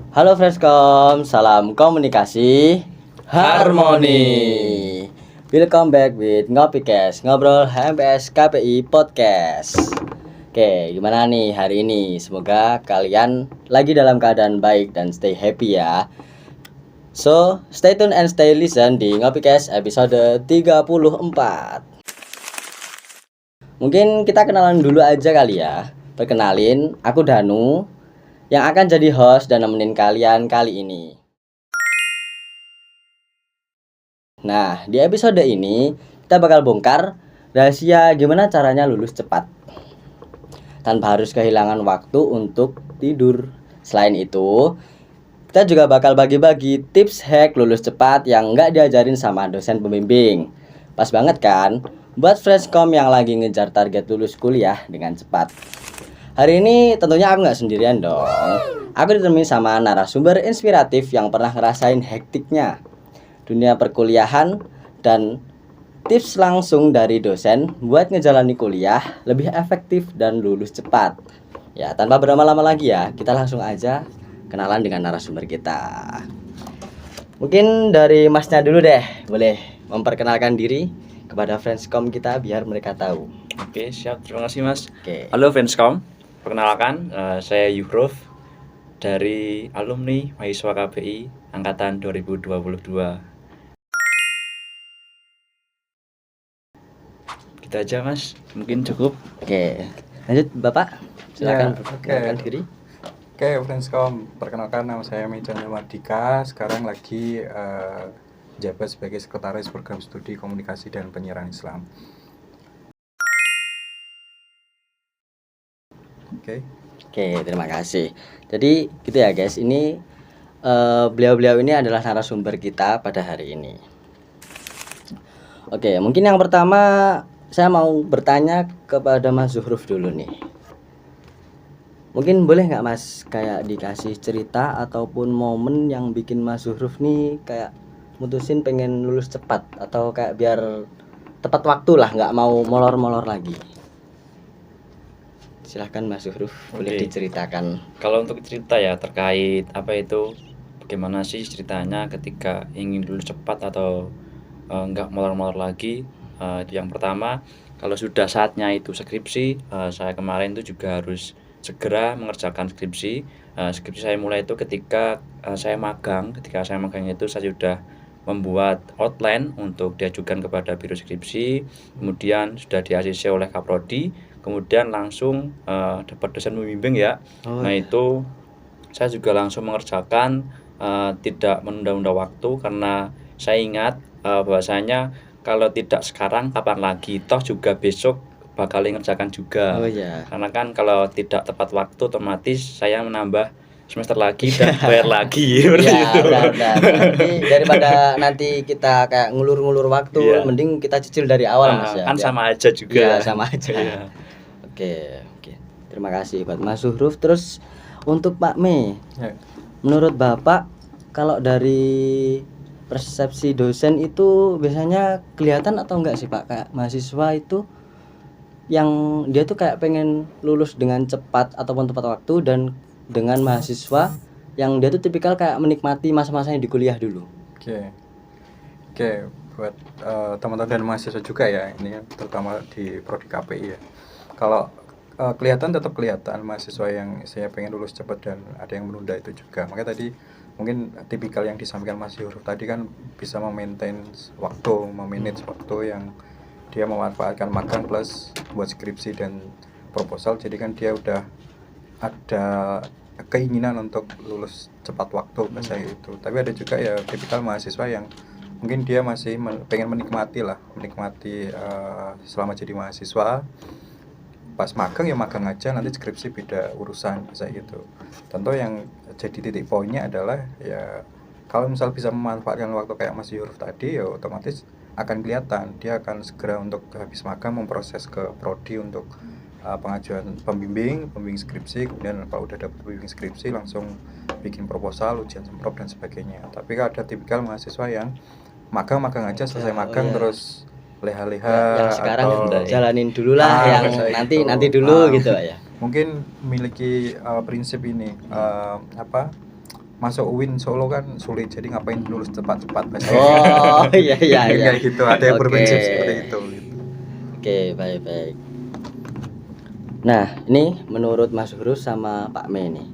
Halo Freshcom, salam komunikasi harmoni. Welcome back with Ngopikes, ngobrol HMPS KPI Podcast. Oke, gimana nih hari ini? Semoga kalian lagi dalam keadaan baik dan stay happy ya. So, stay tune and stay listen di Ngopikes episode 34. Mungkin kita kenalan dulu aja kali ya. Perkenalin, aku Danu yang akan jadi host dan nemenin kalian kali ini. Nah, di episode ini kita bakal bongkar rahasia gimana caranya lulus cepat tanpa harus kehilangan waktu untuk tidur. Selain itu, kita juga bakal bagi-bagi tips hack lulus cepat yang nggak diajarin sama dosen pembimbing. Pas banget kan? Buat Freshcom yang lagi ngejar target lulus kuliah dengan cepat. Hari ini tentunya aku nggak sendirian dong. Aku ditemani sama narasumber inspiratif yang pernah ngerasain hektiknya dunia perkuliahan dan tips langsung dari dosen buat ngejalani kuliah lebih efektif dan lulus cepat. Ya, tanpa berlama-lama lagi ya, kita langsung aja kenalan dengan narasumber kita. Mungkin dari Masnya dulu deh, boleh memperkenalkan diri kepada Friendscom kita biar mereka tahu. Oke, siap. Terima kasih, Mas. Oke. Halo Friendscom. Perkenalkan, saya Yuhruf dari alumni mahasiswa KPI angkatan 2022. Gitu aja, Mas. Mungkin cukup. Oke. Lanjut, Bapak. Silakan perkenalkan diri. Oke, Friendscom. Perkenalkan, nama saya Mejan Mardika. Sekarang lagi jabat sebagai sekretaris program studi komunikasi dan penyiaran Islam. Oke, terima kasih. Jadi gitu ya guys, ini beliau-beliau ini adalah narasumber kita pada hari ini. Oke, mungkin yang pertama saya mau bertanya kepada Mas Zuhruf dulu nih. Mungkin boleh nggak Mas kayak dikasih cerita ataupun momen yang bikin Mas Zuhruf nih kayak mutusin pengen lulus cepat atau kayak biar tepat waktu lah, nggak mau molor-molor lagi. Silahkan Mas Zuhruf, boleh diceritakan. Kalau untuk cerita ya terkait apa itu, bagaimana sih ceritanya ketika ingin lulus cepat atau nggak molor-molor lagi. Yang pertama, kalau sudah saatnya itu skripsi, saya kemarin itu juga harus segera mengerjakan skripsi. Skripsi saya mulai itu ketika saya magang. Ketika saya magang itu saya sudah membuat outline untuk diajukan kepada biro skripsi, kemudian sudah di-ACC oleh Kaprodi, kemudian langsung dapat dosen pembimbing ya. Nah itu saya juga langsung mengerjakan, tidak menunda-nunda waktu karena saya ingat bahwasanya kalau tidak sekarang kapan lagi, toh juga besok bakal mengerjakan juga. Karena kan kalau tidak tepat waktu otomatis saya menambah semester lagi dan bayar lagi seperti itu. Nanti daripada nanti kita kayak ngulur-ngulur waktu, mending kita cicil dari awal Mas ya. Kan sama aja juga. Iya, sama aja. Oke. Terima kasih buat Mas Zuhruf. Terus untuk Pak Mei, menurut Bapak kalau dari persepsi dosen itu biasanya kelihatan atau enggak sih Pak kayak mahasiswa itu yang dia tuh kayak pengen lulus dengan cepat ataupun tepat waktu dan dengan mahasiswa yang dia tuh tipikal kayak menikmati masa-masanya di kuliah dulu. Oke, buat teman-teman dan mahasiswa juga ya, ini terutama di prodi KPI ya. Kalau kelihatan, tetap kelihatan mahasiswa yang saya pengen lulus cepat dan ada yang menunda itu juga. Makanya tadi mungkin tipikal yang disampaikan Mas Yuhruf tadi kan bisa memaintain waktu, memanage waktu yang dia memanfaatkan magang plus buat skripsi dan proposal. Jadi kan dia udah ada keinginan untuk lulus cepat waktu saya itu. Tapi ada juga ya tipikal mahasiswa yang mungkin dia masih pengen menikmati selama jadi mahasiswa. Pas magang ya magang aja, nanti skripsi beda urusan saya gitu. Tentu yang jadi titik poinnya adalah ya kalau misal bisa memanfaatkan waktu kayak Mas Yuhruf tadi ya otomatis akan kelihatan dia akan segera untuk habis magang memproses ke prodi untuk pengajuan pembimbing skripsi, kemudian kalau udah dapat pembimbing skripsi langsung bikin proposal, ujian semprot dan sebagainya. Tapi kalau ada tipikal mahasiswa yang magang aja selesai magang terus leha-leha yang sekarang jalanin dulu lah yang nanti dulu gitu ya. Mungkin memiliki prinsip ini masuk UIN Solo kan sulit, jadi ngapain lulus cepat-cepat Oh, iya iya Mungkin iya. kayak gitu, ada yang Oke. berprinsip seperti itu gitu. Oke, baik. Nah, ini menurut Mas Huruf sama Pak Me nih.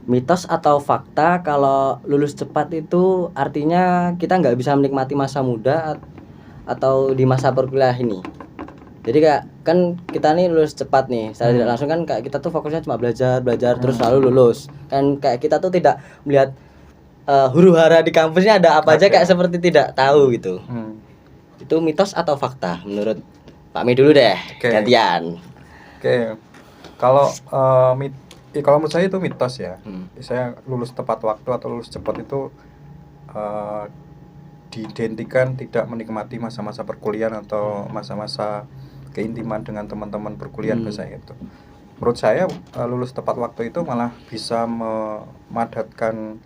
Mitos atau fakta kalau lulus cepat itu artinya kita nggak bisa menikmati masa muda atau di masa perkuliahan ini. Jadi kayak kan kita nih lulus cepat nih, secara tidak langsung kan kayak kita tuh fokusnya cuma belajar terus lalu lulus. Kan kayak kita tuh tidak melihat huru-hara di kampusnya ada apa aja, kayak seperti tidak tahu gitu. Itu mitos atau fakta menurut Pak Mi dulu deh, Oke. gantian. Oke, kalau kalau menurut saya itu mitos ya. Saya lulus tepat waktu atau lulus cepat itu diidentikan tidak menikmati masa-masa perkuliahan atau masa-masa keintiman dengan teman-teman perkuliahan biasanya itu. Menurut saya lulus tepat waktu itu malah bisa memadatkan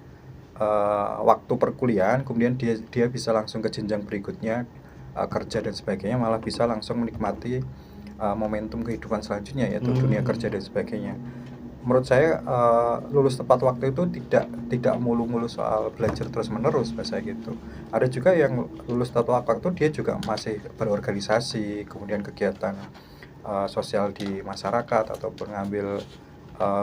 waktu perkuliahan, kemudian dia bisa langsung ke jenjang berikutnya, kerja dan sebagainya, malah bisa langsung menikmati momentum kehidupan selanjutnya, yaitu dunia kerja dan sebagainya. Menurut saya lulus tepat waktu itu tidak mulu-mulu soal belajar terus menerus bahasa gitu. Ada juga yang lulus tepat waktu dia juga masih berorganisasi, kemudian kegiatan sosial di masyarakat ataupun ngambil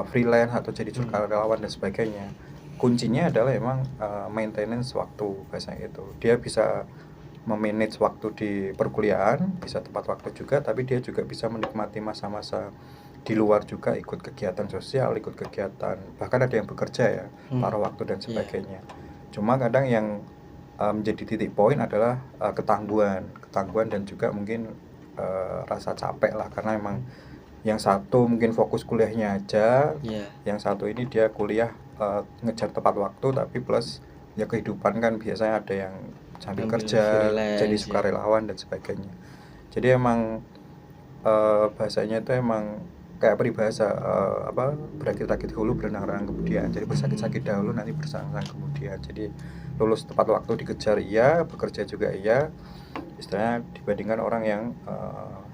freelance atau jadi sukarelawan dan sebagainya. Kuncinya adalah emang maintenance waktu bahasanya itu. Dia bisa memanage waktu di perkuliahan, bisa tepat waktu juga, tapi dia juga bisa menikmati masa-masa di luar juga, ikut kegiatan sosial, ikut kegiatan, bahkan ada yang bekerja ya, paruh waktu dan sebagainya. Cuma kadang yang menjadi titik poin adalah ketangguhan dan juga mungkin rasa capek lah, karena emang yang satu mungkin fokus kuliahnya aja, yang satu ini dia kuliah ngejar tepat waktu, tapi plus ya kehidupan kan biasanya ada yang sambil kerja, jadi sukarelawan dan sebagainya. Jadi emang bahasanya itu emang kayak peribahasa berakit-rakit dahulu berenang-renang kemudian. Jadi bersakit-sakit dahulu nanti bersang-sang kemudian. Jadi lulus tepat waktu dikejar iya, bekerja juga iya, istilahnya dibandingkan orang yang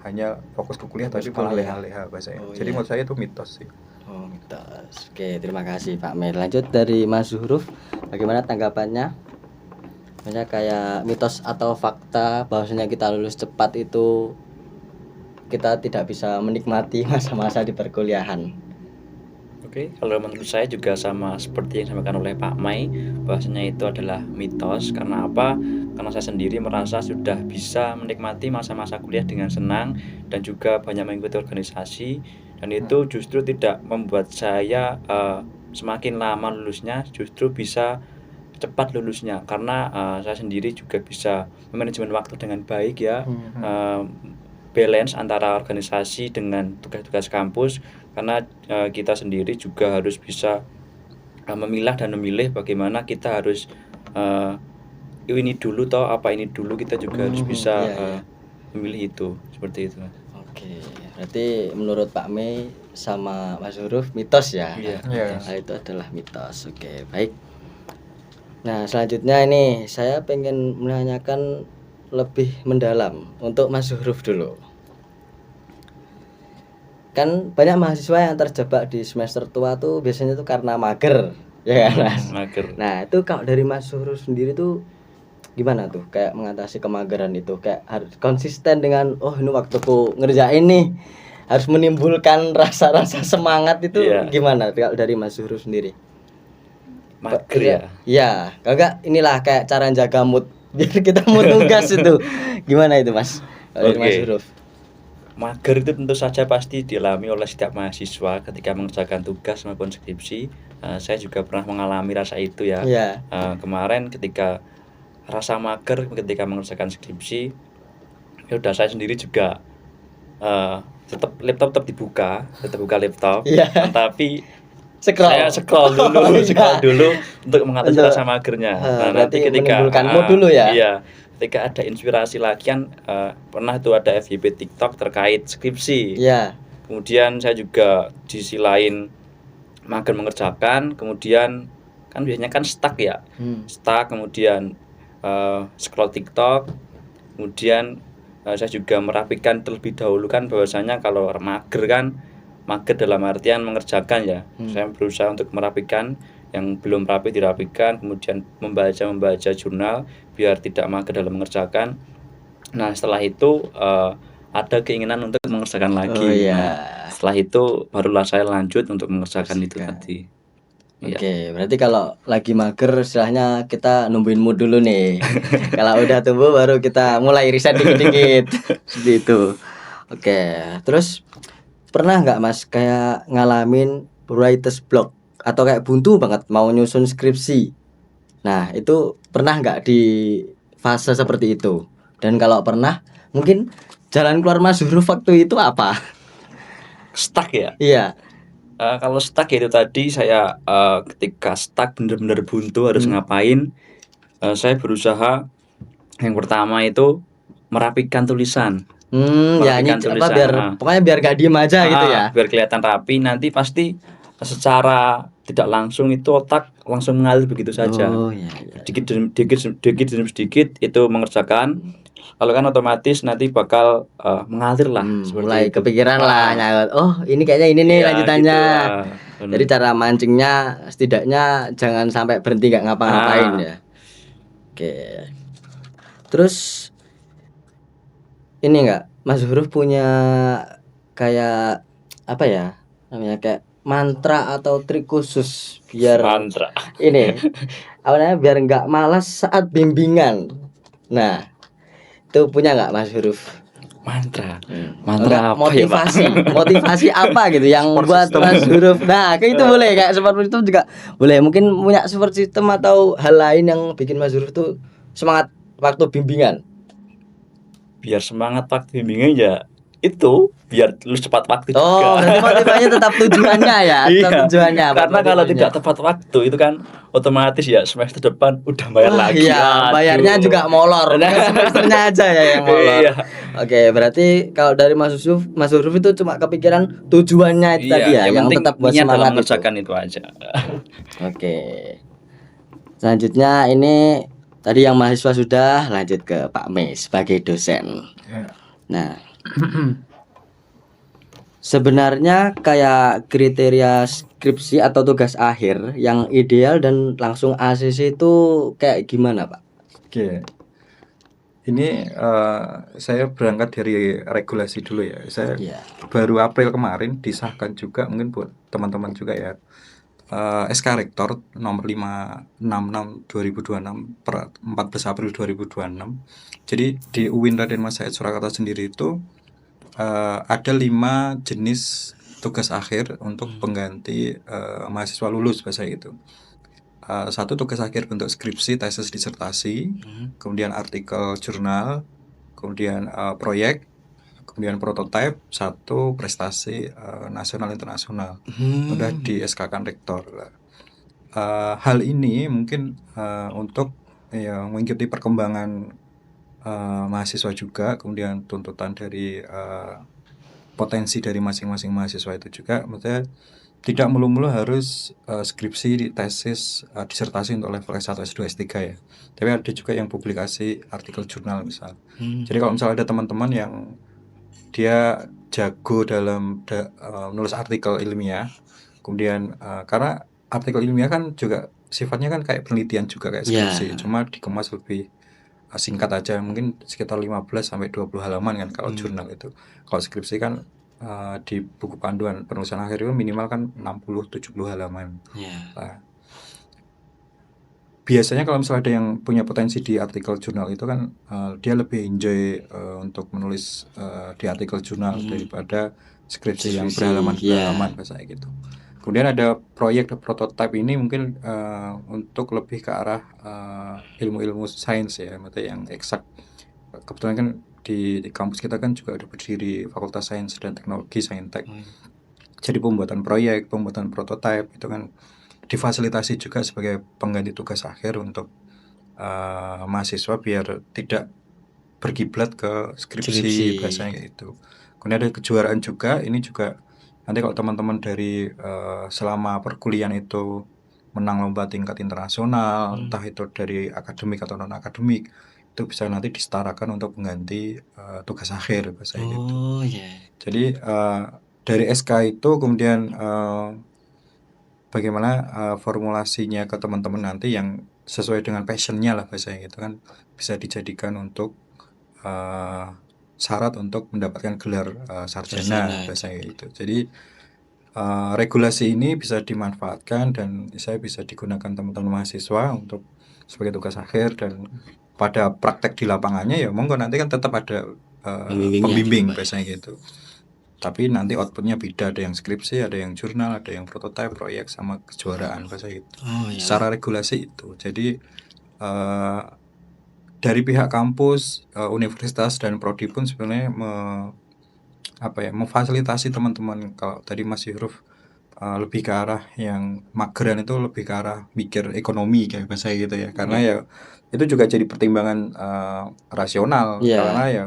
hanya fokus ke kuliah tapi malah leha-leha bahasanya. Jadi menurut saya itu mitos sih. Oh, mitos. Oke, terima kasih Pak Mer. Lanjut dari Mas Zuhruf, bagaimana tanggapannya? Misalnya kayak mitos atau fakta bahwasanya kita lulus cepat itu kita tidak bisa menikmati masa-masa di perkuliahan. Oke, kalau menurut saya juga sama seperti yang disampaikan oleh Pak Mai, bahwasanya itu adalah mitos. Karena apa? Karena saya sendiri merasa sudah bisa menikmati masa-masa kuliah dengan senang dan juga banyak mengikuti organisasi, dan itu justru tidak membuat saya semakin lama lulusnya, justru bisa cepat lulusnya, karena saya sendiri juga bisa manajemen waktu dengan baik ya, balance antara organisasi dengan tugas-tugas kampus, karena kita sendiri juga harus bisa memilah dan memilih bagaimana kita harus ini dulu toh apa ini dulu, kita juga harus bisa memilih itu, seperti itu. Oke, berarti menurut Pak Mei sama Mas Huruf mitos ya? Iya. Nah, itu adalah mitos. Oke, baik. Nah, selanjutnya ini saya pengen menanyakan lebih mendalam untuk Mas Huruf dulu. Kan banyak mahasiswa yang terjebak di semester tua tuh biasanya tuh karena mager, ya kan Mas? Mager. Nah, itu kalau dari Mas Huruf sendiri tuh gimana tuh kayak mengatasi kemageran itu, kayak harus konsisten dengan ini waktuku ngerjain nih, harus menimbulkan rasa-rasa semangat itu gimana kalau dari Mas Huruf sendiri? Mager ya? Iya, kalau enggak inilah kayak cara jaga mood biar kita mood tugas itu. Gimana itu Mas? Dari Mas Huruf. Mager itu tentu saja pasti dialami oleh setiap mahasiswa ketika mengerjakan tugas maupun skripsi. Saya juga pernah mengalami rasa itu ya. Kemarin ketika rasa mager ketika mengerjakan skripsi, ya udah saya sendiri juga tetap laptop dibuka, laptop, tapi saya scroll dulu untuk mengatasi rasa magernya. Nanti ketika menimbulkan mood dulu ya. Iya, ketika ada inspirasi lagi kan, pernah tuh ada FYP TikTok terkait skripsi. Iya. Kemudian saya juga di sisi lain mager mengerjakan, kemudian kan biasanya kan stuck ya. Stuck, kemudian scroll TikTok, kemudian saya juga merapikan terlebih dahulu kan, bahwasanya kalau mager dalam artian mengerjakan ya, saya berusaha untuk merapikan yang belum rapi dirapikan, kemudian membaca jurnal biar tidak mager dalam mengerjakan. Nah, setelah itu ada keinginan untuk mengerjakan Oh lagi. iya. Nah, setelah itu barulah saya lanjut untuk mengerjakan itu Mengerjakan. tadi. Iya. Oke, berarti kalau lagi mager istilahnya kita nungguin mood dulu nih. Kalau udah tumbuh baru kita mulai riset dikit-dikit. Seperti itu. Oke, terus pernah nggak Mas kayak ngalamin writer's block atau kayak buntu banget mau nyusun skripsi? Nah, itu pernah nggak di fase seperti itu? Dan kalau pernah, mungkin jalan keluar Mas Huruf waktu itu apa? Stuck ya? Iya. Kalau stuck ya itu tadi saya ketika stuck bener-bener buntu harus ngapain, saya berusaha yang pertama itu merapikan tulisan. Ya Merapikan apa tulisan, biar pokoknya biar gak diem aja gitu ya. biar kelihatan rapi, nanti pasti secara tidak langsung itu otak langsung mengalir begitu saja. Oh iya. Sedikit demi sedikit itu mengerjakan, lalu kan otomatis nanti bakal mengalir lah seperti Mulai itu. kepikiran lah nyaut. Oh, ini kayaknya ini nih Iya, lanjutannya. gitu, Jadi cara mancingnya setidaknya jangan sampai berhenti gak ngapa-ngapain ya. Oke. Terus ini enggak Mas Huruf punya kayak apa ya? Namanya kayak mantra atau trik khusus biar mantra. ini apa namanya biar nggak malas saat bimbingan. Nah, itu punya nggak Mas Huruf? Mantra Enggak, apa ya, Pak? motivasi apa gitu yang Support buat system. Mas Huruf. Nah, kayak itu boleh kayak support system juga boleh. Mungkin punya support system atau hal lain yang bikin Mas Huruf tuh semangat waktu bimbingan. Biar semangat waktu bimbingan ya itu biar lulus cepat waktu juga. Oh, berarti motivasinya tetap tujuannya ya, tetap Iya, tujuannya. karena kalau motivasinya. tidak tepat waktu itu kan otomatis ya semester depan udah bayar Wah, lagi. iya, bayarnya Aduh. juga molor. Bukan semesternya aja ya yang molor. Iya. Oke, berarti kalau dari Mas Huruf itu cuma kepikiran tujuannya itu Iya, tadi ya, yang penting tetap buat niat dalam semangat itu. mengerjakan itu aja. Oke. Selanjutnya ini tadi yang mahasiswa sudah, lanjut ke Pak Mes sebagai dosen. Ya. Nah, sebenarnya kayak kriteria skripsi atau tugas akhir yang ideal dan langsung ACC itu kayak gimana, Pak? Oke. Ini saya berangkat dari regulasi dulu ya. Saya Iya. baru April kemarin disahkan juga, mungkin buat teman-teman juga ya. SK Rektor nomor 566 2026 per 14 April 2026. Jadi di UIN Raden Mas Said Surakarta sendiri itu ada 5 jenis tugas akhir untuk pengganti mahasiswa lulus bahasa gitu. Satu tugas akhir bentuk skripsi, tesis, disertasi, kemudian artikel jurnal, kemudian proyek, kemudian prototipe, satu prestasi nasional internasional. Udah di SK-kan rektor. Hal ini mungkin untuk ya mengikuti perkembangan mahasiswa juga, kemudian tuntutan dari potensi dari masing-masing mahasiswa itu juga, maksudnya tidak melulu harus skripsi, tesis, disertasi untuk level S1, S2, S3 ya. Tapi ada juga yang publikasi artikel jurnal misal. Jadi kalau misalnya ada teman-teman yang dia jago dalam menulis artikel ilmiah, kemudian karena artikel ilmiah kan juga sifatnya kan kayak penelitian juga kayak skripsi, cuma dikemas lebih singkat aja, mungkin sekitar 15 sampai 20 halaman kan kalau jurnal itu. Kalau skripsi kan di buku panduan penulisan akhir itu minimal kan 60-70 halaman. Nah, biasanya kalau misalnya ada yang punya potensi di artikel jurnal itu kan dia lebih enjoy untuk menulis di artikel jurnal daripada skripsi yang berhalaman bahasa gitu. Kemudian ada proyek prototipe, ini mungkin untuk lebih ke arah ilmu-ilmu sains ya, maksudnya yang eksak. Kebetulan kan di kampus kita kan juga ada berdiri Fakultas Sains dan Teknologi Saintek. Jadi pembuatan proyek, pembuatan prototipe itu kan difasilitasi juga sebagai pengganti tugas akhir untuk mahasiswa biar tidak berkiblat ke skripsi biasanya gitu. Kemudian ada kejuaraan juga, ini juga nanti kalau teman-teman dari selama perkuliahan itu menang lomba tingkat internasional, entah itu dari akademik atau non akademik, itu bisa nanti disetarakan untuk mengganti tugas akhir bahasa gitu. Jadi dari SK itu kemudian bagaimana formulasinya ke teman-teman nanti yang sesuai dengan passionnya lah bahasanya gitu kan, bisa dijadikan untuk syarat untuk mendapatkan gelar sarjana bahasanya gitu. Jadi regulasi ini bisa dimanfaatkan dan saya bisa digunakan teman-teman mahasiswa untuk sebagai tugas akhir, dan pada praktek di lapangannya ya monggo nanti kan tetap ada pembimbing biasanya gitu. Tapi nanti outputnya beda, ada yang skripsi, ada yang jurnal, ada yang prototype, proyek, sama kejuaraan bahasa itu. Secara regulasi itu. Jadi dari pihak kampus, universitas dan prodi pun sebenarnya memfasilitasi teman-teman. Kalau tadi Mas Yuruf lebih ke arah yang mageran itu lebih ke arah mikir ekonomi kayak bahasa gitu ya, karena ya itu juga jadi pertimbangan rasional. Karena ya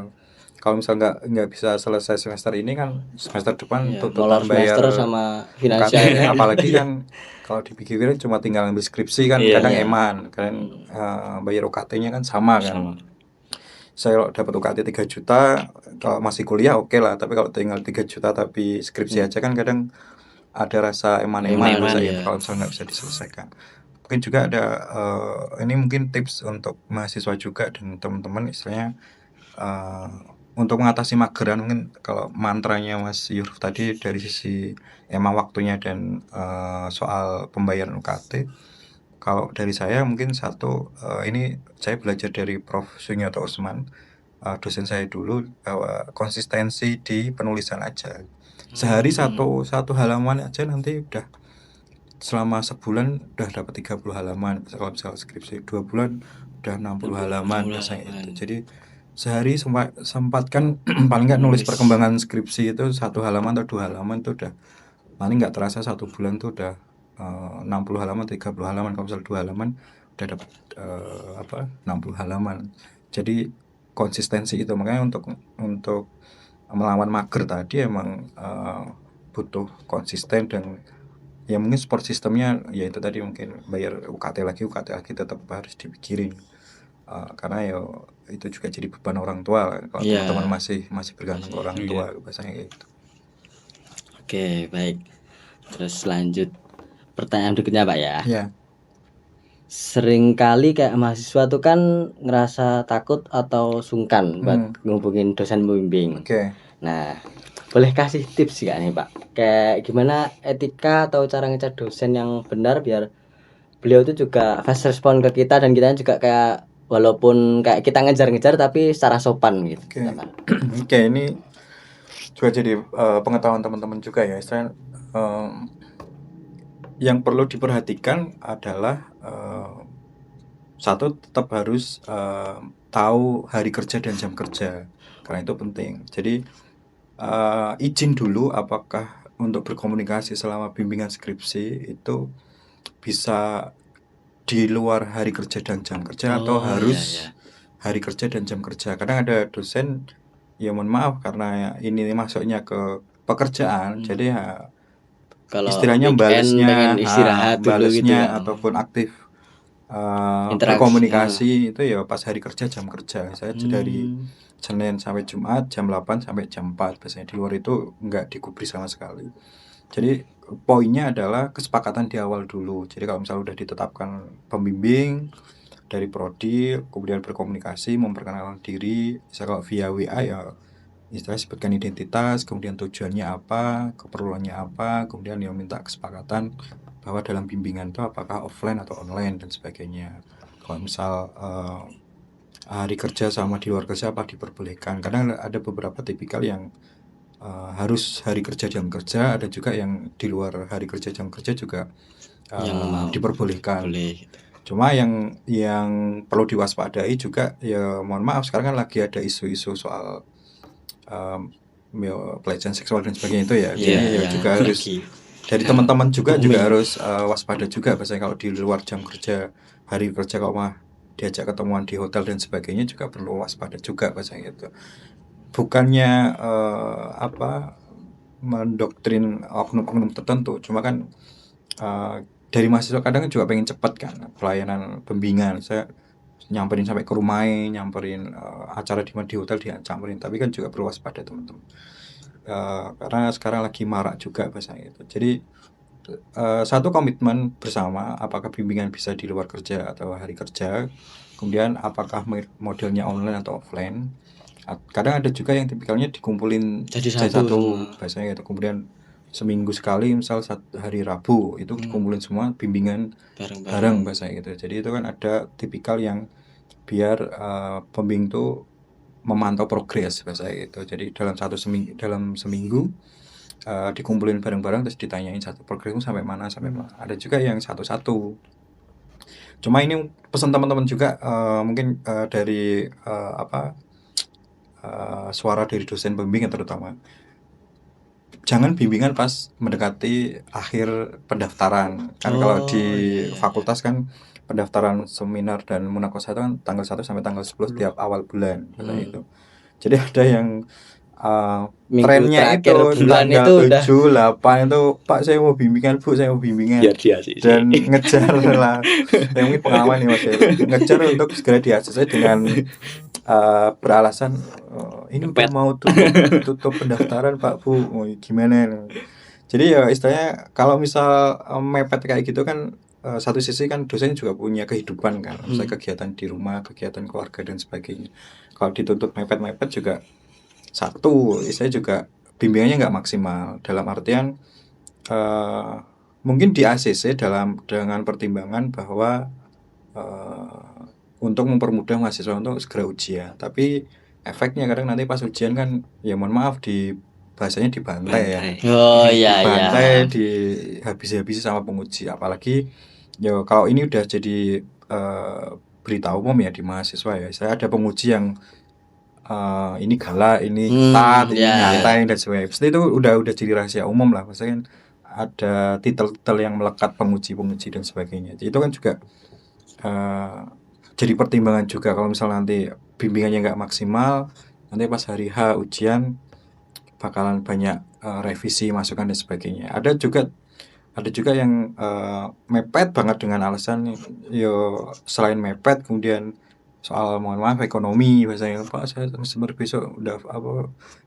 kalau misalnya nggak bisa selesai semester ini kan semester depan tuntutan bayar sama finansial apalagi kan kalau dipikirin cuma tinggal ambil skripsi kan kadang eman kan, bayar UKT-nya kan sama kan. Saya dapat UKT 3 juta kalau masih kuliah oke lah, tapi kalau tinggal 3 juta tapi skripsi aja kan kadang ada rasa eman-eman kalau misalnya nggak bisa diselesaikan. Mungkin juga ada ini mungkin tips untuk mahasiswa juga dan teman-teman, istilahnya untuk mengatasi mageran. Mungkin kalau mantranya Mas Yuruf tadi dari sisi emang waktunya dan soal pembayaran UKT, kalau dari saya mungkin satu, ini saya belajar dari Prof. Sunyoto Usman, dosen saya dulu, bahwa konsistensi di penulisan aja. Sehari satu halaman aja nanti udah selama sebulan udah dapat 30 halaman. Kalau misalnya skripsi 2 bulan udah 60 halaman biasanya itu. Jadi sehari sempatkan paling nggak nulis perkembangan skripsi itu 1 halaman atau 2 halaman itu udah paling nggak terasa 1 bulan tuh udah 60 halaman 30 halaman. Kalau misalnya 2 halaman udah dapat 60 halaman. Jadi konsistensi itu, makanya untuk melawan mager tadi emang butuh konsisten, dan ya mungkin support sistemnya ya itu tadi, mungkin bayar UKT lagi tetap harus dipikirin. Karena ya itu juga jadi beban orang tua kalau teman-teman masih bergantung ke orang tua bahasanya gitu. Oke, baik. Terus lanjut pertanyaan berikutnya Pak ya. Sering kali kayak mahasiswa tuh kan ngerasa takut atau sungkan buat ngubungin dosen pembimbing. Nah, boleh kasih tips gak nih Pak? Kayak gimana etika atau cara ngecek dosen yang benar biar beliau tuh juga fast respon ke kita dan kita juga kayak walaupun kayak kita ngejar-ngejar tapi secara sopan gitu. Oke, ini juga jadi pengetahuan teman-teman juga ya. Yang perlu diperhatikan adalah satu, tetap harus tahu hari kerja dan jam kerja, karena itu penting. Jadi izin dulu apakah untuk berkomunikasi selama bimbingan skripsi itu bisa di luar hari kerja dan jam kerja atau harus hari kerja dan jam kerja. Kadang ada dosen ya mohon maaf karena ini masuknya ke pekerjaan, jadi ya kalau istilahnya balesnya gitu kan. ataupun aktif berkomunikasi itu ya pas hari kerja jam kerja. Saya dari Senin sampai Jumat jam 8 sampai jam 4 biasanya, di luar itu nggak digubris sama sekali. Jadi poinnya adalah kesepakatan di awal dulu. Jadi kalau misalnya udah ditetapkan pembimbing dari prodi, kemudian berkomunikasi, memperkenalkan diri, misalnya kalau via WA ya istilahnya sebutkan identitas, kemudian tujuannya apa, keperluannya apa, kemudian dia minta kesepakatan bahwa dalam bimbingan itu apakah offline atau online dan sebagainya. Kalau misal hari kerja sama di luar kerja apa diperbolehkan. Karena ada beberapa tipikal yang harus hari kerja jam kerja, ada juga yang di luar hari kerja jam kerja juga diperbolehkan. Cuma yang perlu diwaspadai juga ya mohon maaf sekarang kan lagi ada isu-isu soal pelecehan seksual dan sebagainya itu ya. Jadi ya juga harus dari teman-teman juga harus waspada juga. Biasanya kalau di luar jam kerja, hari kerja kalau mah diajak ketemuan di hotel dan sebagainya juga perlu waspada juga bahasanya itu. Bukannya mendoktrin oknum-oknum tertentu, cuma kan dari mahasiswa kadang juga pengen cepat kan pelayanan pembimbingan. Saya nyamperin sampai ke rumahnya, nyamperin acara di hotel dia nyamperin, tapi kan juga perlu waspada teman-teman. Karena sekarang lagi marak juga bahasanya itu. Jadi satu komitmen bersama, apakah bimbingan bisa di luar kerja atau hari kerja, kemudian apakah modelnya online atau offline. Kadang ada juga yang tipikalnya dikumpulin Jadi jadi satu satu semua. biasanya gitu, kemudian seminggu sekali misal hari Rabu itu dikumpulin semua bimbingan Bareng-bareng. bareng biasanya gitu. Jadi itu kan ada tipikal yang biar pembimbing tuh memantau progres biasanya gitu. Jadi dalam seminggu dikumpulin bareng-bareng terus ditanyain satu progresmu sampai mana. Ada juga yang satu-satu. Cuma ini pesan teman-teman juga mungkin dari suara dari dosen pembimbing terutama. Jangan bimbingan pas mendekati akhir pendaftaran. Kan kalau di fakultas kan pendaftaran seminar dan munakosah itu kan tanggal 1 sampai tanggal 10 tiap awal bulan itu. Jadi ada yang Minggu trennya itu terakhir bulan tanggal itu udah 7, 8 itu, Pak saya mau bimbingan, Bu saya mau bimbingan. Biar dia sih. Dan ngejar lah. Yang mungkin pengalaman nih Mas ya. Ngejar untuk segera di-ACC dengan beralasan ini udah mau tutup pendaftaran Pak Bu, gimana? Jadi ya istilahnya kalau misal mepet kayak gitu kan satu sisi kan dosen juga punya kehidupan kan, misalnya kegiatan di rumah, kegiatan keluarga dan sebagainya. Kalau dituntut mepet-mepet juga satu, istilahnya juga bimbingannya nggak maksimal. Dalam artian mungkin di ACC dengan pertimbangan bahwa untuk mempermudah mahasiswa untuk segera ujian. Tapi efeknya kadang nanti pas ujian kan ya mohon maaf bahasanya dibantai ya. Oh iya Dibantai, dihabisi-habisi sama penguji. Apalagi ya kalau ini udah jadi berita umum ya di mahasiswa ya. Saya ada penguji yang ini galak, ini ketat, ini nyantai dan sebagainya. Pasti itu udah jadi rahasia umum lah. Maksudnya kan ada titel-titel yang melekat penguji dan sebagainya. Itu kan juga jadi pertimbangan juga kalau misal nanti bimbingannya nggak maksimal, nanti pas hari H ujian bakalan banyak revisi, masukan dan sebagainya. Ada juga yang mepet banget dengan alasan yo selain mepet kemudian soal mohon maaf ekonomi bahasanya, Pak saya semester besok udah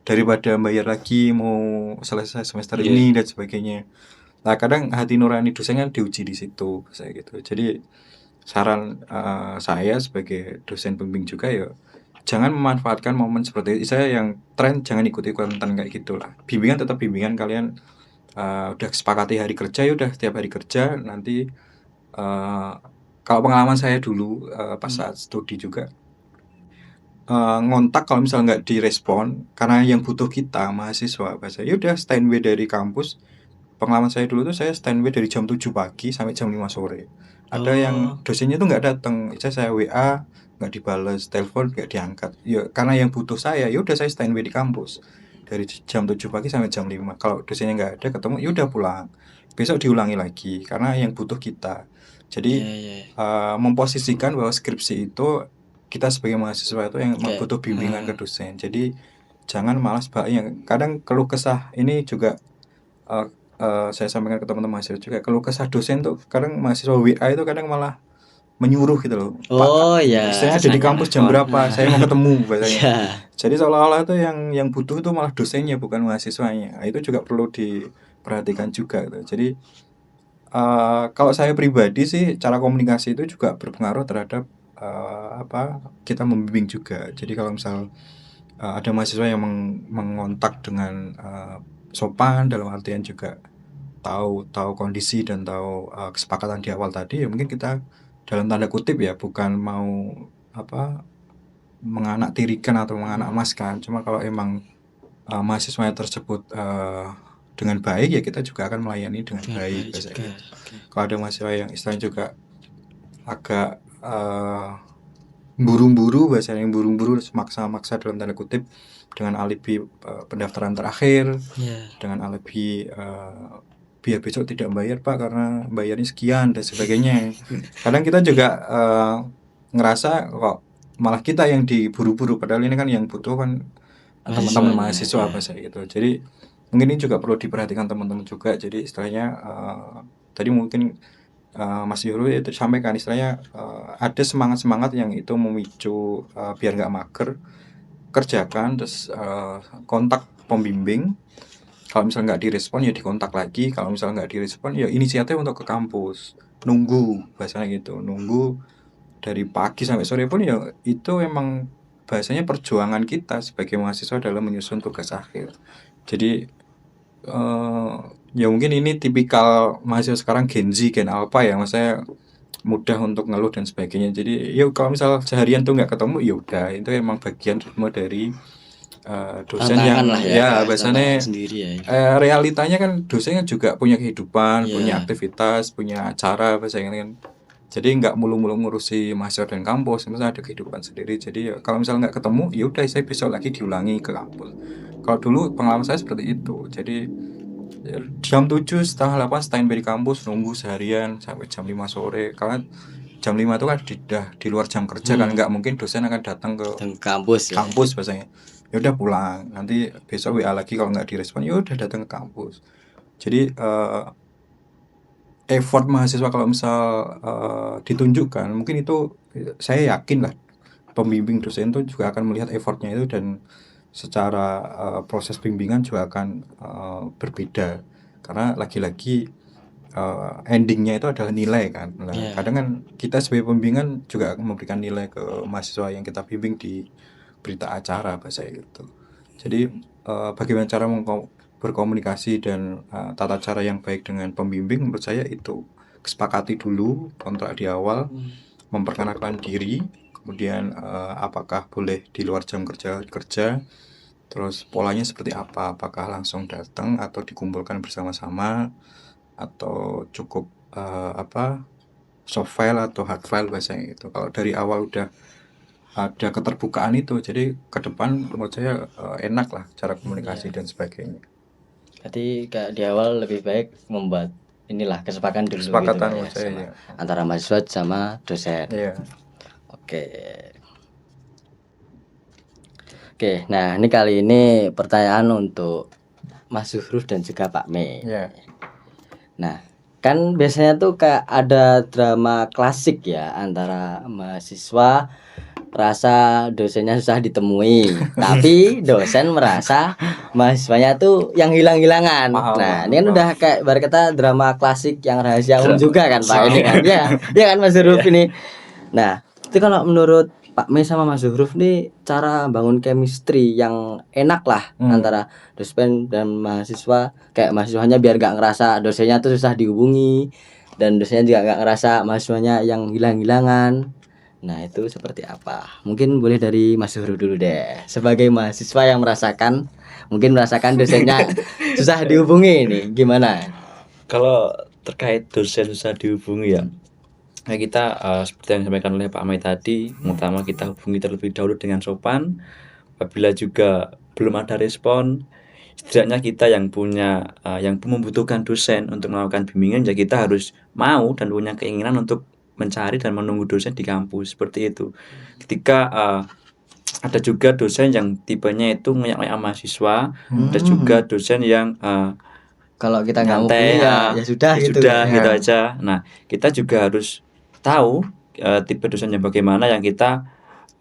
daripada bayar lagi mau selesai semester ini dan sebagainya. Nah kadang hati nurani dosen kan diuji di situ saya gitu. Jadi saran saya sebagai dosen pembimbing juga ya jangan memanfaatkan momen seperti itu. Saya yang tren jangan ikuti konten kayak gitulah. Bimbingan tetap bimbingan, kalian udah sepakati hari kerja ya udah setiap hari kerja. Nanti kalau pengalaman saya dulu pas saat studi juga ngontak kalau misalnya nggak direspon karena yang butuh kita mahasiswa bahasa ya udah standby dari kampus. Pengalaman saya dulu tuh saya standby dari jam 7 pagi sampai jam 5 sore. Ada yang dosennya tuh nggak datang, saya WA nggak dibales, telepon nggak diangkat. Ya karena yang butuh saya, ya udah saya standby di kampus dari jam 7 pagi sampai jam 5. Kalau dosennya nggak ada ketemu, ya udah pulang. Besok diulangi lagi karena yang butuh kita. Jadi memposisikan bahwa skripsi itu kita sebagai mahasiswa itu yang butuh bimbingan ke dosen. Jadi jangan malas yang kadang keluh kesah ini juga saya sampaikan ke teman-teman mahasiswa juga, keluh kesah dosen tuh kadang mahasiswa WA itu kadang malah menyuruh gitu loh. Pak, istilahnya ada di kampus jam berapa, saya mau ketemu bahasanya. Jadi seolah-olah itu yang butuh itu malah dosennya bukan mahasiswanya. Nah, itu juga perlu diperhatikan juga gitu. Jadi kalau saya pribadi sih cara komunikasi itu juga berpengaruh terhadap kita membimbing juga. Jadi kalau misal ada mahasiswa yang mengontak dengan sopan dalam artian juga tahu kondisi dan tahu kesepakatan di awal tadi, ya mungkin kita dalam tanda kutip ya bukan mau menganaktirikan atau menganakmaskan. Cuma kalau emang mahasiswa tersebut dengan baik ya kita juga akan melayani dengan baik. Kalau ada mahasiswa yang istilahnya juga agak buru-buru, bahasanya yang buru-buru maksa-maksa dalam tanda kutip dengan alibi pendaftaran terakhir, dengan alibi biar besok tidak bayar Pak karena bayarnya sekian dan sebagainya. Kadang kita juga ngerasa kok malah kita yang diburu-buru, padahal ini kan yang butuh kan teman-teman mahasiswa bahasa gitu. Jadi mungkin ini juga perlu diperhatikan teman-teman juga. Jadi istilahnya tadi mungkin Mas Yuru itu sampaikan istilahnya ada semangat yang itu memicu biar nggak mager, kerjakan terus kontak pembimbing Kalau misalnya nggak direspon ya dikontak lagi, kalau misalnya nggak direspon ya inisiatif untuk ke kampus. Nunggu, bahasanya gitu. Nunggu dari pagi sampai sore pun ya itu emang bahasanya perjuangan kita sebagai mahasiswa dalam menyusun tugas akhir. Jadi ya mungkin ini tipikal mahasiswa sekarang Gen Z, Gen Alpha ya, maksudnya mudah untuk ngeluh dan sebagainya. Jadi ya kalau misal seharian tuh nggak ketemu ya udah, itu emang bagian ritme dari dosen Tantangan yang lah ya, ya kayak tantangan biasanya sendiri ya. realitanya kan dosennya juga punya kehidupan, punya Iya. aktivitas, punya acara biasanya kan. Jadi nggak mulu-mulu ngurusi mahasiswa dan kampus, misalnya ada kehidupan sendiri. Jadi ya, kalau misalnya nggak ketemu, ya udah saya besok lagi diulangi ke kampus. Kalau dulu pengalaman saya seperti itu. Jadi ya, jam 7 setengah 8 standby di kampus nunggu seharian sampai jam 5 sore. Karena jam 5 itu kan udah di luar jam kerja kan, nggak mungkin dosen akan datang ke Datang ke kampus ya. kampus biasanya. Ya udah pulang, nanti besok WA lagi kalau nggak direspon ya udah datang ke kampus. Jadi effort mahasiswa kalau misal ditunjukkan mungkin itu saya yakin lah pembimbing dosen itu juga akan melihat effortnya itu, dan secara proses bimbingan juga akan berbeda karena lagi-lagi endingnya itu adalah nilai kan. Nah, Iya. kadang kan kita sebagai pembimbingan juga memberikan nilai ke mahasiswa yang kita bimbing di berita acara bahasa gitu. Jadi bagaimana cara berkomunikasi dan tata cara yang baik dengan pembimbing, menurut saya itu kesepakati dulu kontrak di awal, memperkenalkan diri, kemudian apakah boleh di luar jam kerja, terus polanya seperti apa, apakah langsung datang atau dikumpulkan bersama-sama atau cukup soft file atau hard file bahasanya itu. Kalau dari awal udah ada keterbukaan itu, jadi ke depan menurut saya enak lah cara komunikasi dan sebagainya. Jadi kayak di awal lebih baik membuat inilah kesepakatan dulu Kesepakatan gitu Pak, menurut saya, sama ya. antara mahasiswa sama dosen. Iya. Oke. Oke, nah ini kali ini pertanyaan untuk Mas Zuhruf dan juga Pak Mei. Iya. Nah, kan biasanya tuh kayak ada drama klasik ya antara mahasiswa merasa dosennya susah ditemui, tapi dosen merasa mahasiswanya tuh yang hilang-hilangan. Paham, Nah, paham, ini kan paham. udah kayak ibarat kata drama klasik yang rahasia umum juga kan Pak ini kan. klasik. Ya, ya kan Mas Zuhruf ini. Nah, itu kalau menurut Pak Mei sama Mas Zuhruf nih cara bangun chemistry yang enak lah antara dosen dan mahasiswa, kayak mahasiswanya biar gak ngerasa dosennya tuh susah dihubungi dan dosennya juga gak ngerasa mahasiswanya yang hilang-hilangan. Nah, itu seperti apa? Mungkin boleh dari Mas Zuhruf dulu deh. Sebagai mahasiswa yang merasakan dosennya susah dihubungi ini, gimana? Kalau terkait dosen susah dihubungi ya, kita seperti yang disampaikan oleh Pak Mai tadi, pertama kita hubungi terlebih dahulu dengan sopan. Apabila juga belum ada respon, setidaknya kita yang punya yang membutuhkan dosen untuk melakukan bimbingan, ya kita harus mau dan punya keinginan untuk mencari dan menunggu dosen di kampus seperti itu. Ketika ada juga dosen yang tipenya itu ngoyak-ngoyak mahasiswa, ada juga dosen yang Kalau kita nggak mau nyantai, punya ya sudah gitu. sudah Ya. gitu aja. Nah, kita juga harus tahu tipe dosennya bagaimana yang kita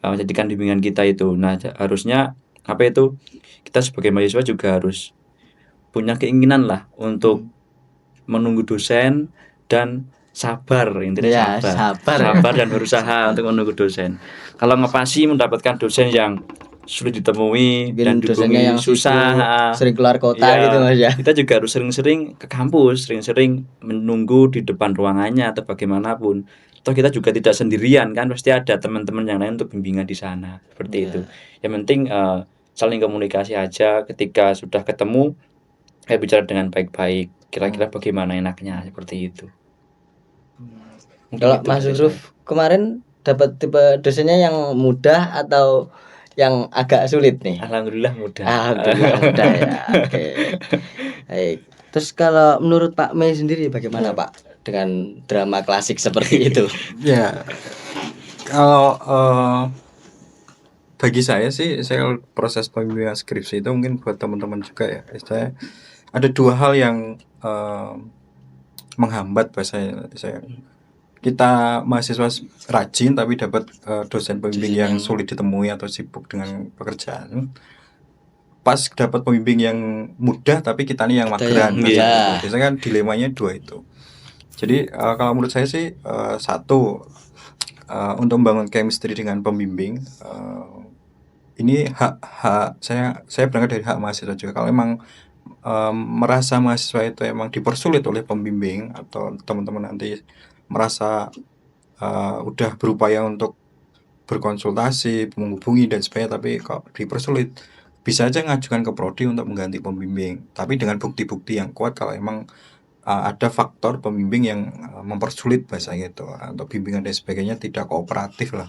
jadikan bimbingan kita itu. Nah, harusnya apa itu, kita sebagai mahasiswa juga harus punya keinginan lah untuk menunggu dosen dan sabar, intinya Ya, sabar. sabar dan berusaha untuk menunggu dosen. Kalau ngepasi mendapatkan dosen yang sulit ditemui Mungkin dan dosennya dihubungi yang susah, sibuk, sering keluar kota iya, gitu Mas ya. kita juga harus sering-sering ke kampus, sering-sering menunggu di depan ruangannya atau bagaimanapun. Toh kita juga tidak sendirian kan, pasti ada teman-teman yang lain untuk bimbingan di sana, seperti Iya. itu. Yang penting saling komunikasi aja. Ketika sudah ketemu, bicara dengan baik-baik, kira-kira bagaimana enaknya, seperti itu. Mungkin Kalau itu Mas dari Zuhruf kemarin dapat tipe dosennya yang mudah atau yang agak sulit nih? Alhamdulillah mudah. Alhamdulillah mudah ya. Oke. Baik. Terus kalau menurut Pak Mei sendiri bagaimana Pak dengan drama klasik seperti itu? Ya, kalau bagi saya sih, saya proses pembimbingan skripsi itu mungkin buat teman-teman juga ya. Saya ada dua hal yang menghambat bahasa saya. Kita mahasiswa rajin tapi dapat dosen pembimbing yang sulit ditemui atau sibuk dengan pekerjaan. pas dapat pembimbing yang mudah tapi kita nih yang Kita mageran. yang- Biasanya iya. gitu. Biasanya kan dilemanya dua itu. Jadi kalau menurut saya sih satu, untuk membangun chemistry dengan pembimbing, ini hak saya berangkat dari hak mahasiswa juga. Kalau emang merasa mahasiswa itu emang dipersulit oleh pembimbing atau teman-teman nanti merasa udah berupaya untuk berkonsultasi, menghubungi dan sebagainya, tapi kok dipersulit, bisa aja ngajukan ke prodi untuk mengganti pembimbing. Tapi dengan bukti-bukti yang kuat kalau emang ada faktor pembimbing yang mempersulit bahasa gitu, atau bimbingan dan sebagainya tidak kooperatif lah.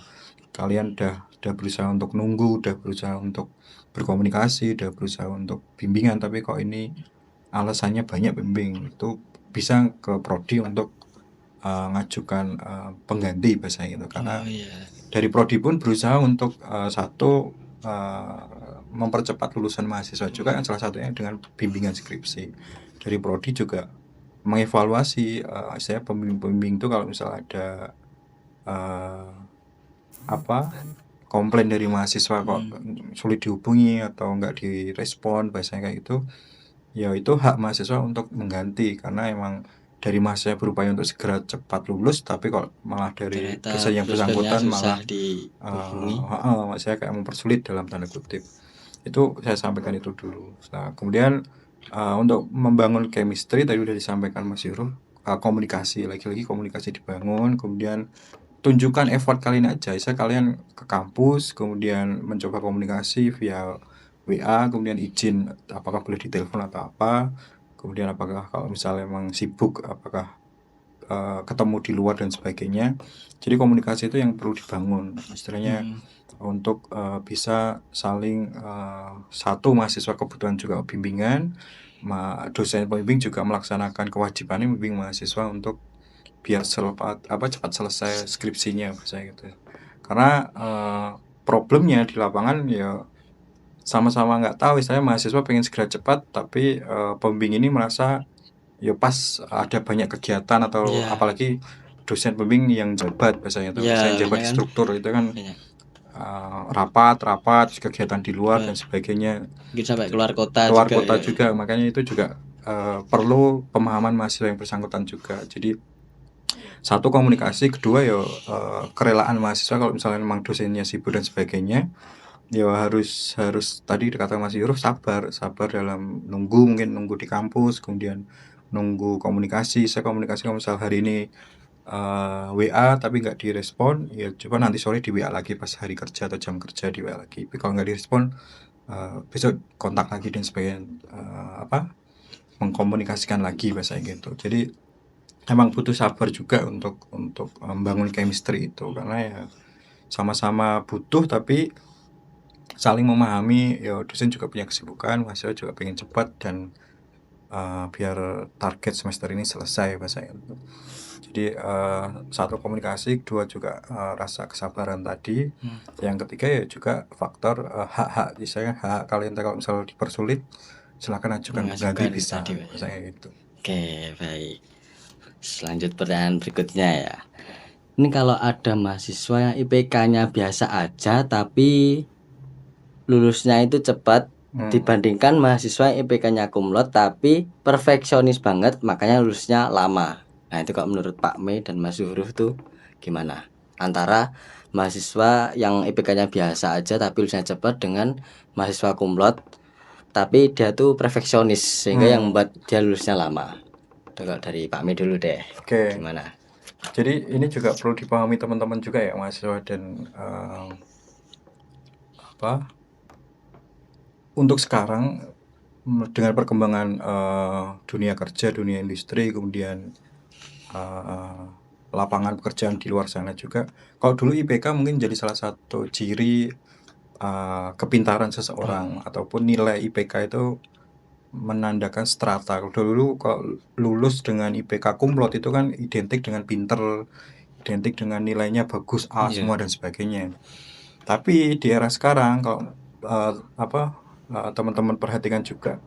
Kalian udah berusaha untuk nunggu, udah berusaha untuk berkomunikasi, udah berusaha untuk bimbingan, tapi kok ini alasannya banyak pembimbing, itu bisa ke prodi untuk ngajukan pengganti bahasa gitu. Karena iya. dari prodi pun berusaha untuk satu mempercepat lulusan mahasiswa juga kan, salah satunya dengan bimbingan skripsi. Dari prodi juga mengevaluasi saya pembimbing itu kalau misalnya ada komplain dari mahasiswa kok sulit dihubungi atau nggak direspon bahasanya kayak gitu, ya itu hak mahasiswa untuk mengganti, karena emang dari mahasiswa berupaya untuk segera cepat lulus, tapi kok malah dari Ternyata dosen yang prospeknya bersangkutan susah malah dihubungi. saya kayak mempersulit dalam tanda kutip. Itu saya sampaikan itu dulu. Nah, kemudian untuk membangun chemistry tadi udah disampaikan Mas Yurul, komunikasi, lagi-lagi komunikasi dibangun, kemudian tunjukkan effort kalian aja. Kalian ke kampus, kemudian mencoba komunikasi via WA, kemudian izin apakah boleh ditelepon atau apa, kemudian apakah kalau misalnya emang sibuk, apakah ketemu di luar dan sebagainya. Jadi komunikasi itu yang perlu dibangun, istilahnya untuk bisa saling satu mahasiswa kebutuhan juga bimbingan, dosen pembimbing juga melaksanakan kewajibannya membimbing mahasiswa untuk biar cepat selesai skripsinya misalnya gitu. Karena problemnya di lapangan ya sama-sama nggak tahu, istilahnya mahasiswa pengen segera cepat, tapi pembimbing ini merasa ya pas ada banyak kegiatan atau Iya. apalagi dosen pembimbing yang jabat biasanya itu, Iya, yang jabat di kan. struktur itu kan Banyak. rapat, kegiatan di luar dan sebagainya, Mungkin sampai keluar kota juga. juga, makanya itu juga perlu pemahaman mahasiswa yang bersangkutan juga. Jadi satu komunikasi, kedua ya kerelaan mahasiswa kalau misalnya memang dosennya sibuk dan sebagainya, ya harus tadi kata Mas Yuruf sabar dalam mungkin nunggu di kampus, kemudian nunggu komunikasi. Saya komunikasi kalau misal hari ini WA tapi nggak direspon, ya coba nanti sore di WA lagi pas hari kerja atau jam kerja di WA lagi. Tapi kalau nggak direspon, besok kontak lagi dan sebagainya, mengkomunikasikan lagi bahasanya gitu. Jadi emang butuh sabar juga untuk membangun chemistry itu, karena ya sama-sama butuh tapi saling memahami. Ya dosen juga punya kesibukan, mahasiswa juga pengen cepat dan biar target semester ini selesai bahasanya gitu. Jadi satu komunikasi, dua juga rasa kesabaran tadi. Yang ketiga ya juga faktor hak-hak, misalnya hak kalian kalau misalnya dipersulit silakan ajukan pengganti bisa tadi, bahasanya gitu. Oke, baik. Selanjut pertanyaan berikutnya ya. Ini kalau ada mahasiswa yang IPK-nya biasa aja tapi lulusnya itu cepat dibandingkan mahasiswa yang IPK-nya kumlot tapi perfeksionis banget makanya lulusnya lama. Nah, itu kalau menurut Pak Mei dan Mas Huruf tuh gimana? Antara mahasiswa yang IPK-nya biasa aja tapi lulusnya cepat dengan mahasiswa kumlot tapi dia tuh perfeksionis sehingga yang membuat dia lulusnya lama. Kalau dari Pak Mei dulu deh. Oke. Gimana? Jadi ini juga perlu dipahami teman-teman juga ya, mahasiswa dan untuk sekarang dengan perkembangan dunia kerja, dunia industri, kemudian lapangan pekerjaan di luar sana juga. Kalau dulu IPK mungkin jadi salah satu ciri kepintaran seseorang, ataupun nilai IPK itu menandakan strata. Dulu kalau lulus dengan IPK kumlot itu kan identik dengan pinter, identik dengan nilainya bagus A semua dan sebagainya. Tapi di era sekarang kalau teman-teman perhatikan juga,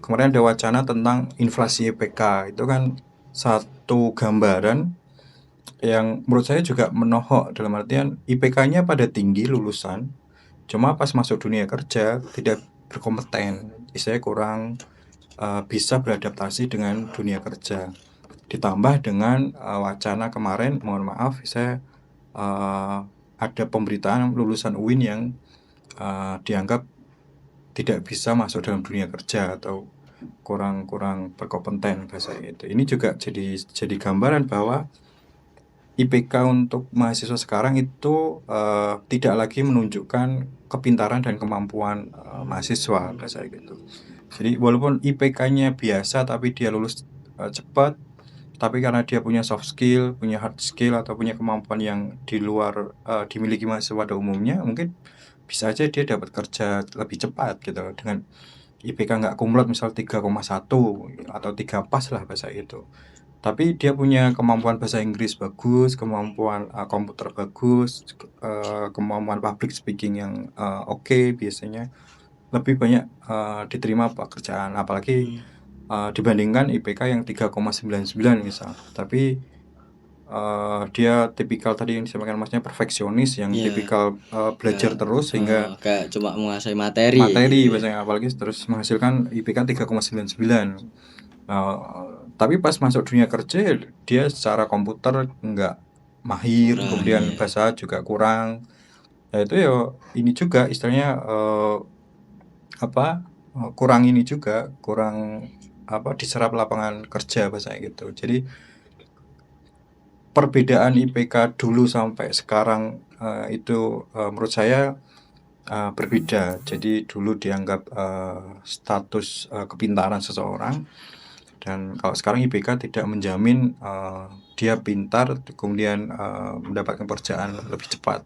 kemarin ada wacana tentang inflasi IPK. Itu kan satu gambaran yang menurut saya juga menohok, dalam artian IPK-nya pada tinggi lulusan, cuma pas masuk dunia kerja tidak berkompeten, istilahnya kurang bisa beradaptasi dengan dunia kerja. Ditambah dengan wacana kemarin, mohon maaf, saya ada pemberitaan lulusan UIN yang dianggap tidak bisa masuk dalam dunia kerja atau kurang berkompeten bahasa itu. Ini juga jadi gambaran bahwa IPK untuk mahasiswa sekarang itu tidak lagi menunjukkan kepintaran dan kemampuan mahasiswa bahasa gitu. Jadi walaupun IPK-nya biasa tapi dia lulus cepat, tapi karena dia punya soft skill, punya hard skill atau punya kemampuan yang di luar dimiliki mahasiswa pada umumnya, mungkin bisa aja dia dapat kerja lebih cepat gitu dengan IPK nggak kumlot misal 3,1 atau 3 pas lah bahasa itu. Tapi dia punya kemampuan bahasa Inggris bagus, kemampuan komputer bagus, kemampuan public speaking yang oke, biasanya lebih banyak diterima pekerjaan, apalagi dibandingkan IPK yang 3,99 misal. Tapi dia tipikal tadi yang disampaikan Masnya perfeksionis yang Iya. tipikal belajar terus sehingga kayak cuma menguasai materi biasanya, apalagi terus menghasilkan IPK 3,99. Tapi pas masuk dunia kerja dia secara komputer nggak mahir, Kurang, kemudian iya. bahasa juga kurang. Ya itu ya ini juga istilahnya kurang ini juga, kurang diserap lapangan kerja bahasa gitu. Jadi perbedaan IPK dulu sampai sekarang itu menurut saya berbeda. Jadi dulu dianggap status kepintaran seseorang, dan kalau sekarang IPK tidak menjamin dia pintar kemudian mendapatkan pekerjaan lebih cepat.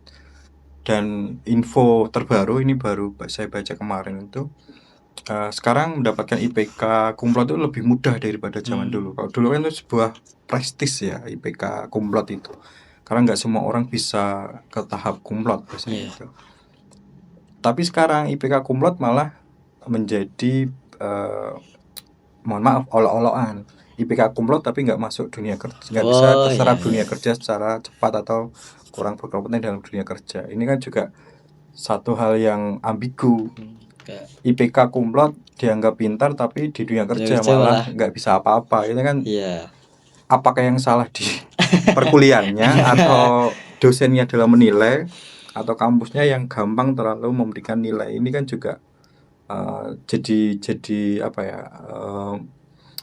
Dan info terbaru ini baru saya baca kemarin itu, sekarang mendapatkan IPK kumlot itu lebih mudah daripada zaman dulu. Kalau dulu kan itu sebuah prestis ya IPK kumlot itu, karena nggak semua orang bisa ke tahap kumlot biasanya itu. Tapi sekarang IPK kumlot malah menjadi mohon maaf olok-olokan. IPK kumlot tapi nggak masuk dunia kerja, nggak bisa terserap dunia kerja secara cepat atau kurang berkompeten dalam dunia kerja. Ini kan juga satu hal yang ambigu. IPK kumlot dianggap pintar tapi di dunia kerja malah nggak bisa apa-apa. Ini kan apakah yang salah di perkuliahannya atau dosennya dalam menilai, atau kampusnya yang gampang terlalu memberikan nilai? Ini kan juga jadi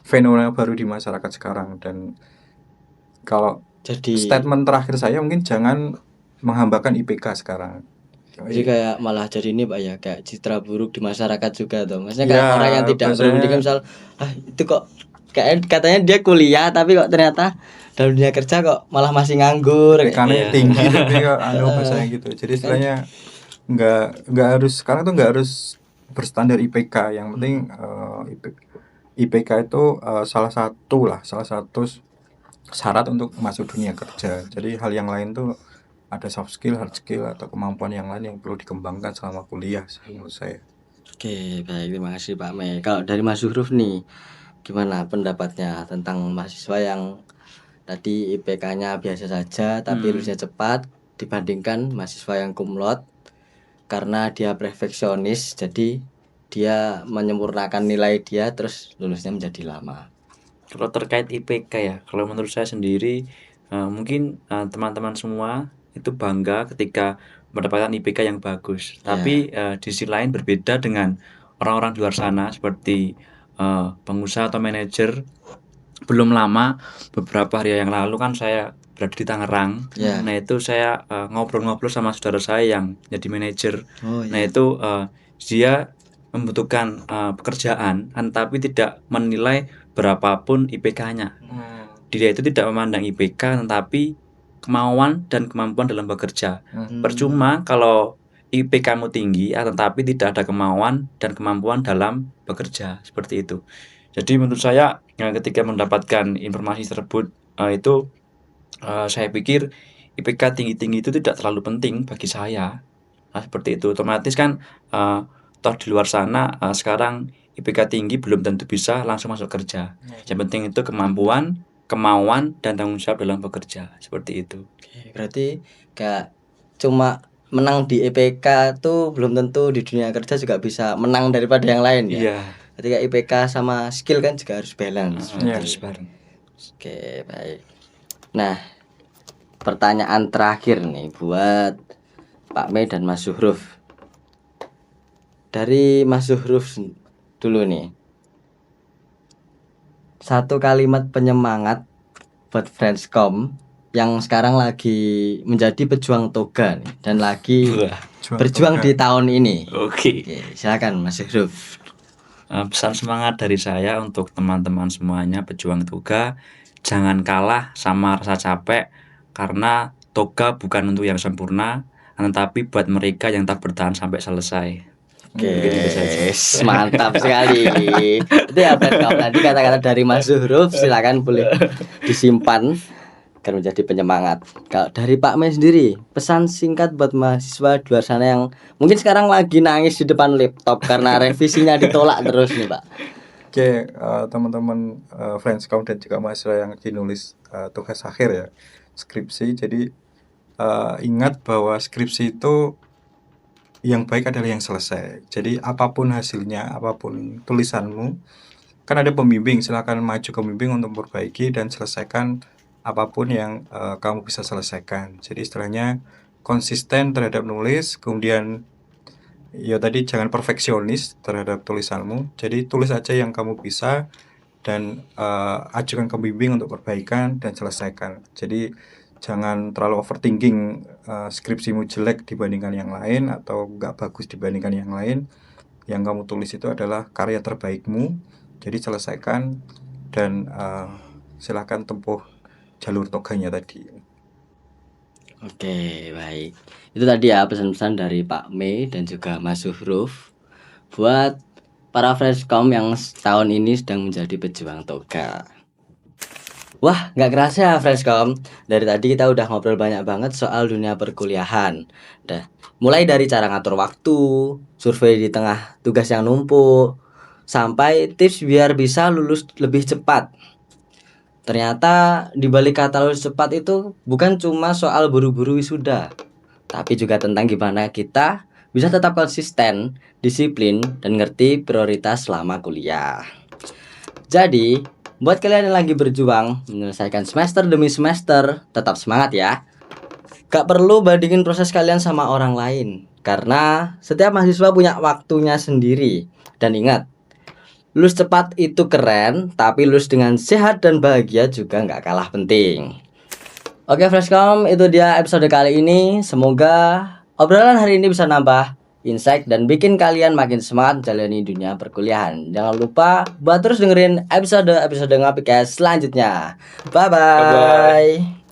fenomena baru di masyarakat sekarang. Dan kalau statement terakhir saya mungkin jangan menghambakan IPK sekarang. Jadi kayak malah jadi ini Pak ya, kayak citra buruk di masyarakat juga tuh. Maksudnya kayak orang yang tidak berpendidikan misal itu kok kayak katanya dia kuliah tapi kok ternyata dalam dunia kerja kok malah masih nganggur, IPK-nya tinggi tapi kok bahasanya gitu. Jadi istilahnya nggak harus sekarang tuh nggak harus berstandar IPK. Yang penting IPK itu salah satu syarat untuk masuk dunia kerja. Jadi hal yang lain tuh ada soft skill, hard skill atau kemampuan yang lain yang perlu dikembangkan selama kuliah menurut saya. Oke, baik, terima kasih Pak Mei. Kalau dari Mas Zuhruf nih, gimana pendapatnya tentang mahasiswa yang tadi IPK-nya biasa saja tapi lulusnya cepat dibandingkan mahasiswa yang kumlot karena dia perfeksionis, jadi dia menyempurnakan nilai dia terus lulusnya menjadi lama. Kalau terkait IPK ya, kalau menurut saya sendiri mungkin teman-teman semua itu bangga ketika mendapatkan IPK yang bagus. Tapi di sisi lain berbeda dengan orang-orang di luar sana seperti pengusaha atau manajer. Belum lama, beberapa hari yang lalu kan saya berada di Tangerang. Nah itu saya ngobrol-ngobrol sama saudara saya yang jadi manajer. Nah itu dia membutuhkan pekerjaan, tapi tidak menilai berapapun IPK-nya. Dia itu tidak memandang IPK, tetapi kemauan dan kemampuan dalam bekerja. Percuma kalau IPK-mu tinggi, tetapi tidak ada kemauan dan kemampuan dalam bekerja, seperti itu. Jadi menurut saya ketika mendapatkan informasi tersebut itu saya pikir IPK tinggi-tinggi itu tidak terlalu penting bagi saya. Nah, seperti itu. Otomatis kan toh di luar sana sekarang IPK tinggi belum tentu bisa langsung masuk kerja. Yang penting itu kemampuan, kemauan dan tanggung jawab dalam bekerja, seperti itu. Berarti kayak cuma menang di IPK tuh belum tentu di dunia kerja juga bisa menang daripada yang lain ya. Iya. Ketika IPK sama skill kan juga harus balance. Iya. Harus bareng. Oke, baik. Nah, pertanyaan terakhir nih buat Pak Mei dan Mas Zuhruf. Dari Mas Zuhruf dulu nih. Satu kalimat penyemangat buat Friendscom yang sekarang lagi menjadi pejuang toga nih dan lagi Wah, berjuang toga. di tahun ini. oke. Oke, silakan Mas Zuhruf. Pesan semangat dari saya untuk teman-teman semuanya pejuang toga, jangan kalah sama rasa capek karena toga bukan untuk yang sempurna, tetapi buat mereka yang tak bertahan sampai selesai. Oke, Mungkin itu saja. mantap sekali. Itu ya Friendscom tadi kata-kata dari Mas Zuhruf, silakan boleh disimpan agar menjadi penyemangat. Kalau dari Pak Mei sendiri, pesan singkat buat mahasiswa di luar sana yang mungkin sekarang lagi nangis di depan laptop karena revisinya ditolak terus nih Pak. Oke, teman-teman Friendscom dan juga mahasiswa yang dinulis tugas akhir ya, skripsi. Jadi ingat bahwa skripsi itu yang baik adalah yang selesai. Jadi apapun hasilnya, apapun tulisanmu, kan ada pembimbing. Silakan maju ke pembimbing untuk memperbaiki dan selesaikan apapun yang kamu bisa selesaikan. Jadi istilahnya konsisten terhadap nulis, kemudian ya tadi jangan perfeksionis terhadap tulisanmu. Jadi tulis aja yang kamu bisa dan ajukan ke pembimbing untuk perbaikan dan selesaikan. Jadi jangan terlalu overthinking skripsimu jelek dibandingkan yang lain atau nggak bagus dibandingkan yang lain. Yang kamu tulis itu adalah karya terbaikmu. Jadi selesaikan dan silakan tempuh jalur toganya tadi. Oke, baik. Itu tadi ya pesan-pesan dari Pak Mei dan juga Mas Zuhruf buat para Friendscom yang tahun ini sedang menjadi pejuang toga. Wah, nggak kerasa ya Friendscom. Dari tadi kita udah ngobrol banyak banget soal dunia perkuliahan. Mulai dari cara ngatur waktu, survei di tengah tugas yang numpuk, sampai tips biar bisa lulus lebih cepat. Ternyata di balik kata lulus cepat itu bukan cuma soal buru-buru wisuda, tapi juga tentang gimana kita bisa tetap konsisten, disiplin, dan ngerti prioritas selama kuliah. Jadi, buat kalian yang lagi berjuang menyelesaikan semester demi semester, tetap semangat ya. Gak perlu bandingin proses kalian sama orang lain, karena setiap mahasiswa punya waktunya sendiri. Dan ingat, lulus cepat itu keren, tapi lulus dengan sehat dan bahagia juga gak kalah penting. Oke Friendscom, itu dia episode kali ini. Semoga obrolan hari ini bisa nambah insight dan bikin kalian makin semangat menjalani dunia perkuliahan. Jangan lupa buat terus dengerin episode Ngapikes selanjutnya. Bye-bye.